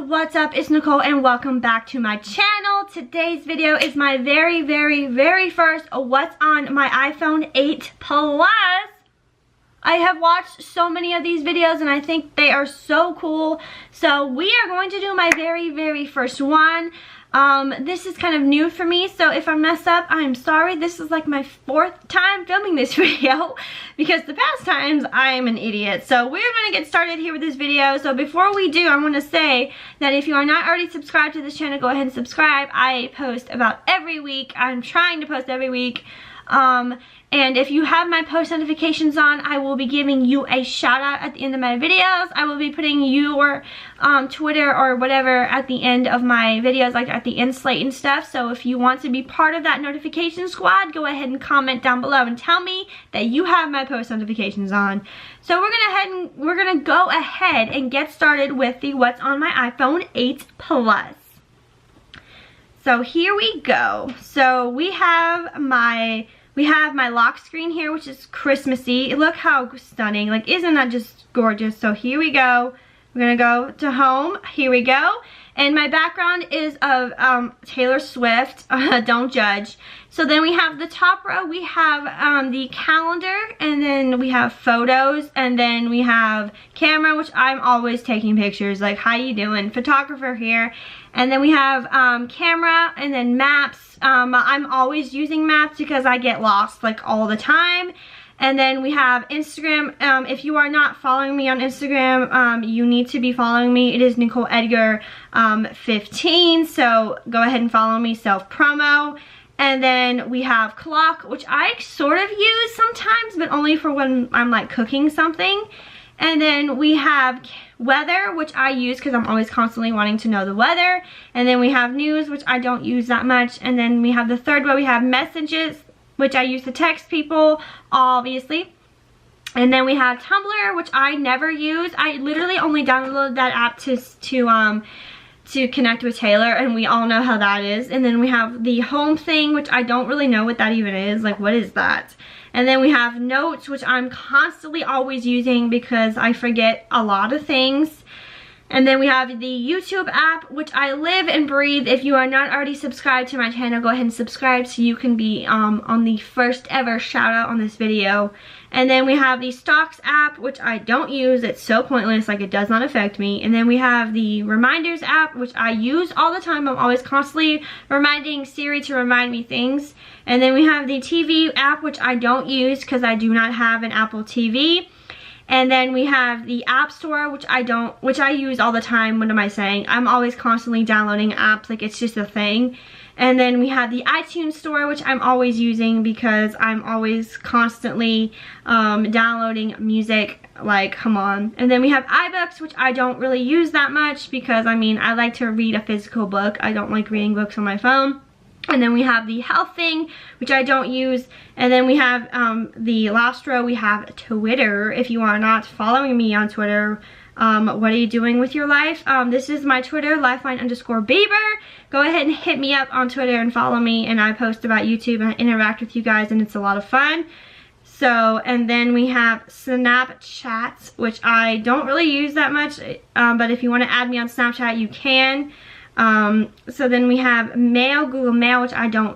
what's up? It's Nicole and welcome back to my channel. Today's video is my very first what's on my iPhone 8 Plus. I have watched so many of these videos and I think they are so cool. So we are going to do my very first one. This is kind of new for me, so if I mess up, I'm sorry. This is like my 4th time filming this video because the past times I'm an idiot. So we're going to get started here with this video. So before we do, I want to say that if you are not already subscribed to this channel, go ahead and subscribe. I post about every week. I'm trying to post every week. And if you have my post notifications on, I will be giving you a shout out at the end of my videos. I will be putting your Twitter or whatever at the end of my videos, like at the end slate and stuff. So if you want to be part of that notification squad, go ahead and comment down below and tell me that you have my post notifications on. So we're gonna go ahead and get started with the what's on my iPhone 8 Plus. So here we go. So we have my lock screen here, which is Christmassy. Look how stunning. Like, isn't that just gorgeous? So here we go. We're gonna go to home. Here we go. And my background is of Taylor Swift. Don't judge. So then we have the top row. We have the calendar, and then we have photos, and then we have camera, which I'm always taking pictures. Like, how you doing? Photographer here. And then we have camera, and then maps. I'm always using maps because I get lost like all the time. And then we have Instagram. If you are not following me on Instagram, you need to be following me. It is Nicole Edgar 15. So go ahead and follow me, self-promo. And then we have clock, which I sort of use sometimes, but only for when I'm like cooking something. And then we have weather, which I use because I'm always constantly wanting to know the weather. And then we have news, which I don't use that much. And then we have the third row, we have messages, which I use to text people, obviously. And then we have Tumblr, which I never use. I literally only downloaded that app to connect with Taylor, and we all know how that is. And then we have the home thing, which I don't really know what that even is. Like, what is that? And then we have notes, which I'm constantly always using because I forget a lot of things. And then we have the YouTube app, which I live and breathe. If you are not already subscribed to my channel, go ahead and subscribe so you can be on the first ever shout out on this video. And then we have the Stocks app, which I don't use. It's so pointless, like it does not affect me. And then we have the Reminders app, which I use all the time. I'm always constantly reminding Siri to remind me things. And then we have the TV app, which I don't use because I do not have an Apple TV. And then we have the App Store, which I use all the time. What am I saying? I'm always constantly downloading apps, like it's just a thing. And then we have the iTunes Store, which I'm always using because I'm always constantly downloading music, like, come on. And then we have iBooks, which I don't really use that much because, I mean, I like to read a physical book. I don't like reading books on my phone. And then we have the health thing, which I don't use. And then we have the last row, we have Twitter. If you are not following me on Twitter, what are you doing with your life? This is my Twitter, lifeline_Bieber. Go ahead and hit me up on Twitter and follow me. And I post about YouTube and I interact with you guys, and it's a lot of fun. So, and then we have Snapchat, which I don't really use that much. But if you want to add me on Snapchat, you can. So then we have Mail, Google Mail,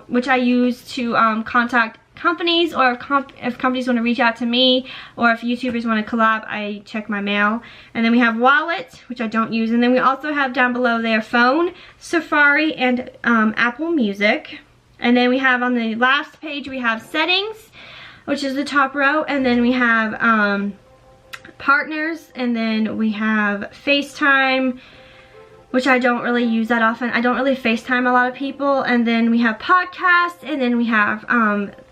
which I use to contact companies, or if companies want to reach out to me, or if YouTubers want to collab, I check my mail. And then we have Wallet, which I don't use. And then we also have down below there Phone, Safari, and Apple Music. And then we have on the last page, we have Settings, which is the top row. And then we have Partners, and then we have FaceTime, which I don't really use that often. I don't really FaceTime a lot of people. And then we have podcasts, and then we have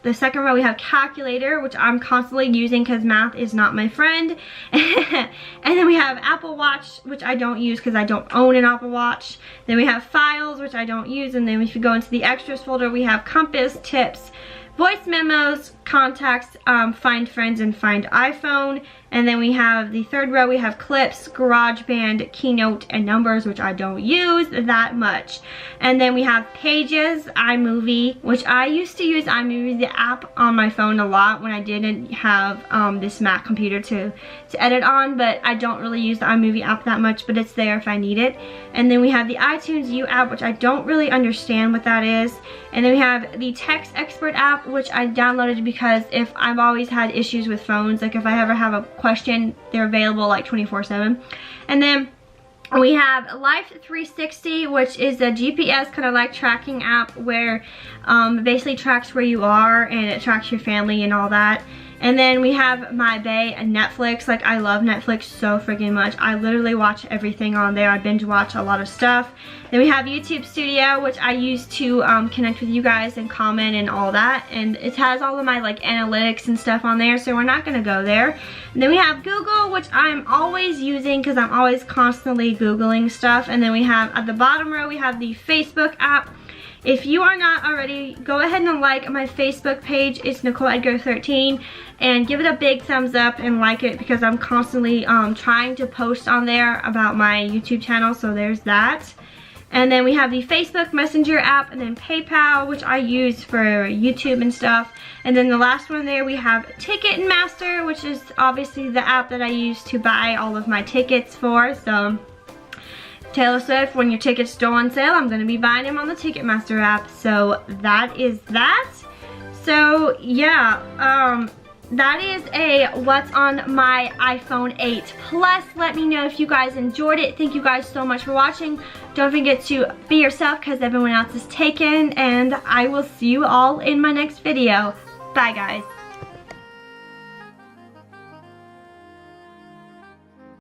the second row, we have calculator, which I'm constantly using because math is not my friend. And then we have Apple Watch, which I don't use because I don't own an Apple Watch. Then we have files, which I don't use. And then if you go into the extras folder, we have compass, tips, voice memos, contacts, find friends, and find iPhone. And then we have the third row, we have clips, GarageBand, Keynote, and numbers, which I don't use that much. And then we have pages, iMovie, which I used to use iMovie, the app, on my phone a lot when I didn't have this Mac computer to edit on, but I don't really use the iMovie app that much, but it's there if I need it. And then we have the iTunes U app, which I don't really understand what that is. And then we have the Text Expert app, which I downloaded because if I've always had issues with phones, like if I ever have a question, they're available like 24/7. And then we have Life 360, which is a GPS kind of like tracking app where basically tracks where you are and it tracks your family and all that. And then we have My Bay and Netflix. Like, I love Netflix so freaking much. I literally watch everything on there. I binge watch a lot of stuff. Then we have YouTube Studio, which I use to connect with you guys and comment and all that. And it has all of my like analytics and stuff on there, so we're not gonna go there. And then we have Google, which I'm always using because I'm always constantly Googling stuff. And then we have at the bottom row, we have the Facebook app. If you are not already, go ahead and like my Facebook page. It's Nicole Edgar 13, and give it a big thumbs up and like it because I'm constantly trying to post on there about my YouTube channel, so there's that. And then we have the Facebook Messenger app, and then PayPal, which I use for YouTube and stuff. And then the last one there, we have Ticketmaster, which is obviously the app that I use to buy all of my tickets for. So Taylor Swift, when your tickets go on sale, I'm going to be buying them on the Ticketmaster app. So that is that. So yeah, that is a what's on my iPhone 8 Plus. Let me know if you guys enjoyed it. Thank you guys so much for watching. Don't forget to be yourself because everyone else is taken. And I will see you all in my next video. Bye guys.